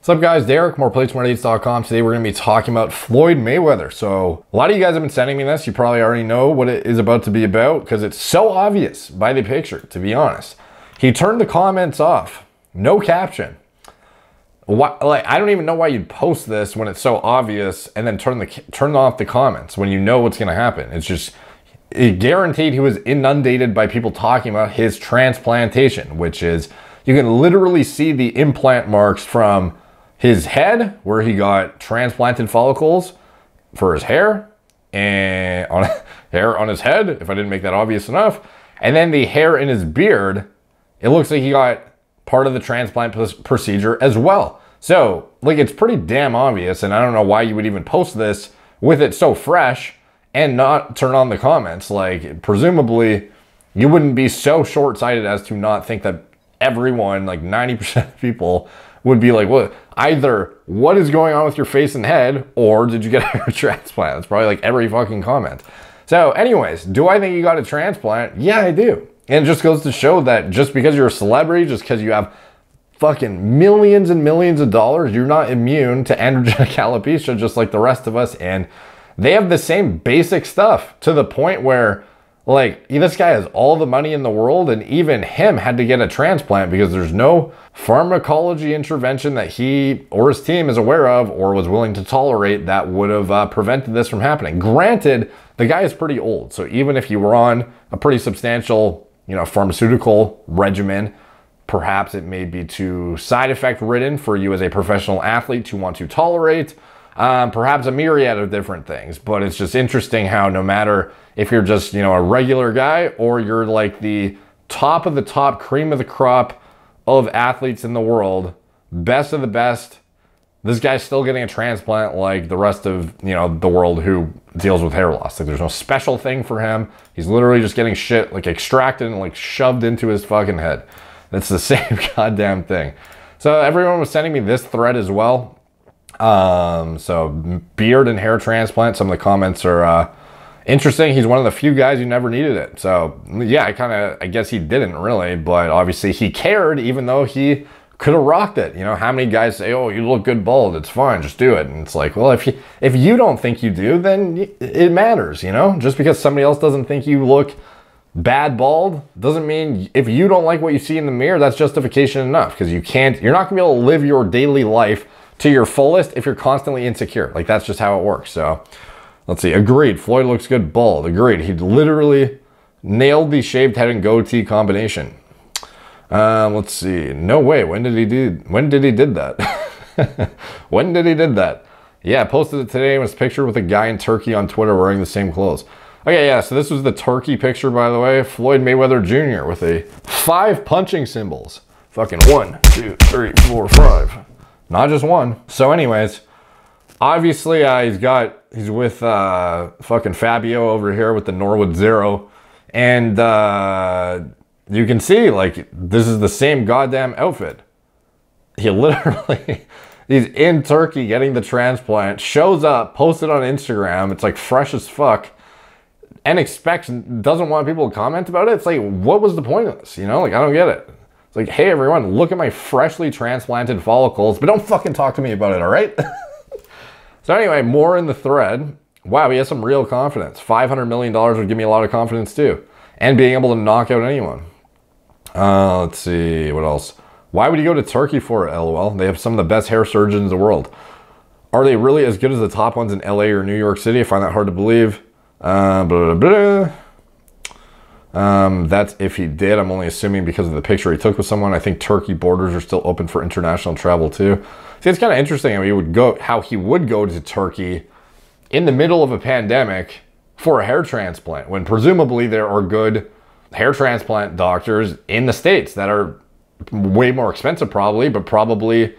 What's up guys, Derek, moreplates.com. Today we're going to be talking about Floyd Mayweather. So a lot of you guys have been sending me this. You probably already know what it is about to be about because it's so obvious by the picture, to be honest. He turned the comments off. No caption. I don't even know why you'd post this when it's so obvious and then turn off the comments when you know what's going to happen. It's just, it guaranteed he was inundated by people talking about his transplantation, which is, you can literally see the implant marks from his head, where he got transplanted follicles for his hair, and hair on his head, if I didn't make that obvious enough. And then the hair in his beard, it looks like he got part of the transplant procedure as well. So, like, it's pretty damn obvious, and I don't know why you would even post this with it so fresh and not turn on the comments. Like, presumably, you wouldn't be so short-sighted as to not think that everyone, like 90% of people, would be like, well, either what is going on with your face and head, or did you get a hair transplant? It's probably like every fucking comment. So anyways, do I think you got a transplant? Yeah, I do. And it just goes to show that just because you're a celebrity, just because you have fucking millions and millions of dollars, you're not immune to androgenic alopecia just like the rest of us. And they have the same basic stuff to the point where, like, this guy has all the money in the world, and even him had to get a transplant because there's no pharmacology intervention that he or his team is aware of or was willing to tolerate that would have prevented this from happening. Granted, the guy is pretty old, so even if you were on a pretty substantial, pharmaceutical regimen, perhaps it may be too side effect ridden for you as a professional athlete to want to tolerate. Perhaps a myriad of different things, but it's just interesting how no matter if you're just, a regular guy or you're like the top of the top, cream of the crop of athletes in the world, best of the best, this guy's still getting a transplant like the rest of, the world who deals with hair loss. Like, there's no special thing for him. He's literally just getting shit like extracted and like shoved into his fucking head. That's the same goddamn thing. So everyone was sending me this thread as well. So beard and hair transplant, some of the comments are interesting. He's one of the few guys who never needed it. So yeah, I guess he didn't really, but obviously he cared, even though he could have rocked it. How many guys say, oh, you look good bald, it's fine, just do it. And it's like, well, if you don't think you do, then it matters. Just because somebody else doesn't think you look bad bald doesn't mean, if you don't like what you see in the mirror, that's justification enough, because you're not gonna be able to live your daily life to your fullest if you're constantly insecure. Like, that's just how it works. So let's see. Agreed. Floyd looks good bald. Agreed. He literally nailed the shaved head and goatee combination. Let's see. No way. When did he did that? When did he did that? Yeah, I posted it today. It was a picture with a guy in Turkey on Twitter wearing the same clothes. Okay, yeah, so this was the Turkey picture, by the way. Floyd Mayweather Jr. with 5 punching symbols. Fucking 1, 2, 3, 4, 5. Not just one. So anyways, obviously he's with fucking Fabio over here with the Norwood Zero. And you can see, like, this is the same goddamn outfit. He literally, he's in Turkey getting the transplant, shows up, posted on Instagram. It's like fresh as fuck. And doesn't want people to comment about it. It's like, what was the point of this? Like, I don't get it. It's like, hey everyone, look at my freshly transplanted follicles, but don't fucking talk to me about it, all right? So anyway, more in the thread. Wow, he has some real confidence. $500 million would give me a lot of confidence too. And being able to knock out anyone. Let's see, what else? Why would you go to Turkey for it, LOL? They have some of the best hair surgeons in the world. Are they really as good as the top ones in LA or New York City? I find that hard to believe. That's if he did. I'm only assuming because of the picture he took with someone. I think Turkey borders are still open for international travel too. See, it's kind of interesting how he would go to Turkey in the middle of a pandemic for a hair transplant, when presumably there are good hair transplant doctors in the States that are way more expensive probably, but probably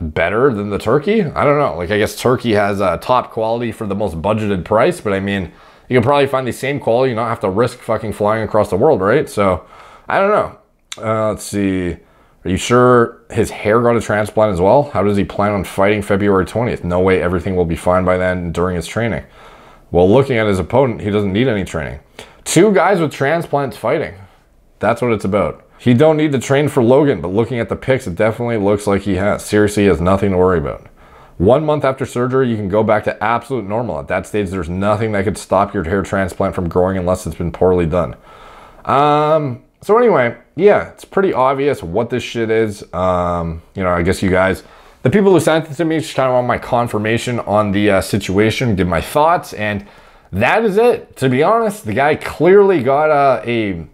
better than the Turkey. I don't know. Like, I guess Turkey has top quality for the most budgeted price, but I mean, you can probably find the same quality and not have to risk fucking flying across the world, right? So, I don't know. Let's see. Are you sure his hair got a transplant as well? How does he plan on fighting February 20th? No way, everything will be fine by then during his training. Well, looking at his opponent, he doesn't need any training. 2 guys with transplants fighting. That's what it's about. he don't need to train for Logan, but looking at the pics, it definitely looks like he has. Seriously, he has nothing to worry about. 1 month after surgery, you can go back to absolute normal. At that stage, there's nothing that could stop your hair transplant from growing unless it's been poorly done. So anyway, yeah, it's pretty obvious what this shit is. You know, I guess you guys, the people who sent it to me, just kind of want my confirmation on the situation, give my thoughts, and that is it. To be honest, the guy clearly got a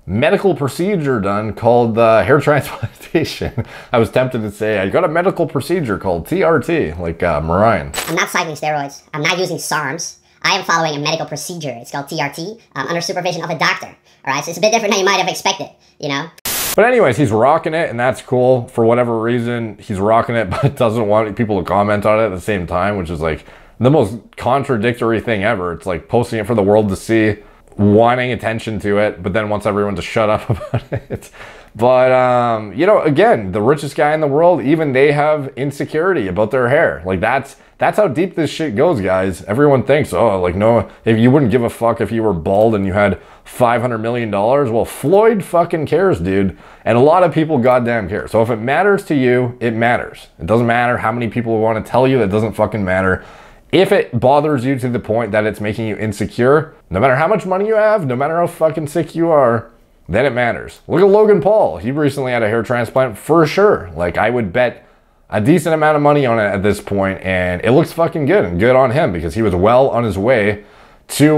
medical procedure done called hair transplantation. I was tempted to say I got a medical procedure called TRT, like Mariah. I'm not cycling steroids. I'm not using SARMs. I am following a medical procedure. It's called TRT, under supervision of a doctor. All right, so it's a bit different than you might have expected, you know? But anyways, he's rocking it, and that's cool. For whatever reason, he's rocking it, but doesn't want people to comment on it at the same time, which is like the most contradictory thing ever. It's like posting it for the world to see, wanting attention to it, but then wants everyone to shut up about it. But, you know, again, the richest guy in the world, even they have insecurity about their hair. Like, that's how deep this shit goes, guys. Everyone thinks, oh, like, no, if you wouldn't give a fuck if you were bald and you had $500 million. Well, Floyd fucking cares, dude. And a lot of people goddamn care. So if it matters to you, it matters. It doesn't matter how many people want to tell you. It doesn't fucking matter. If it bothers you to the point that it's making you insecure, no matter how much money you have, no matter how fucking sick you are, then it matters. Look at Logan Paul. He recently had a hair transplant for sure. Like, I would bet a decent amount of money on it at this point, and it looks fucking good, and good on him, because he was well on his way to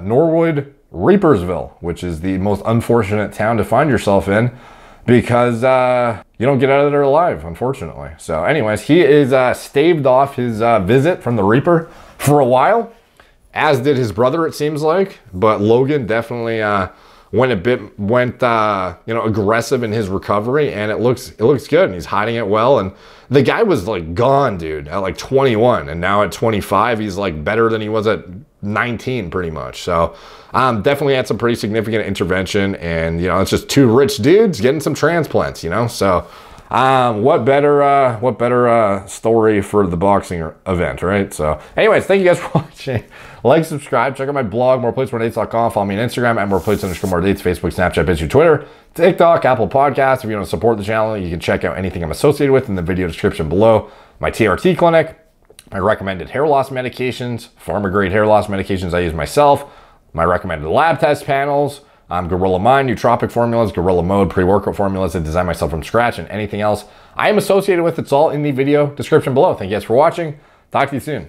Norwood Reapersville, which is the most unfortunate town to find yourself in, because you don't get out of there alive, unfortunately. So anyways, he is staved off his visit from the Reaper for a while, as did his brother, it seems like. But Logan definitely went you know, aggressive in his recovery, and it looks good, and he's hiding it well. And the guy was like gone, dude, at like 21, and now at 25, he's like better than he was at 19, pretty much. So definitely had some pretty significant intervention, and you know, it's just two rich dudes getting some transplants, you know. So what better story for the boxing event, right? So anyways, thank you guys for watching. Like, subscribe, check out my blog, moreplates.com. Follow me on Instagram at moreplates_moredates, Facebook, Snapchat, Pinterest, Twitter, TikTok, Apple Podcasts. If you want to support the channel, you can check out anything I'm associated with in the video description below. My TRT clinic, my recommended hair loss medications, pharma-grade hair loss medications I use myself, my recommended lab test panels, Gorilla Mind, nootropic formulas, Gorilla Mode, pre-workout formulas I design myself from scratch, and anything else I am associated with. It's all in the video description below. Thank you guys for watching. Talk to you soon.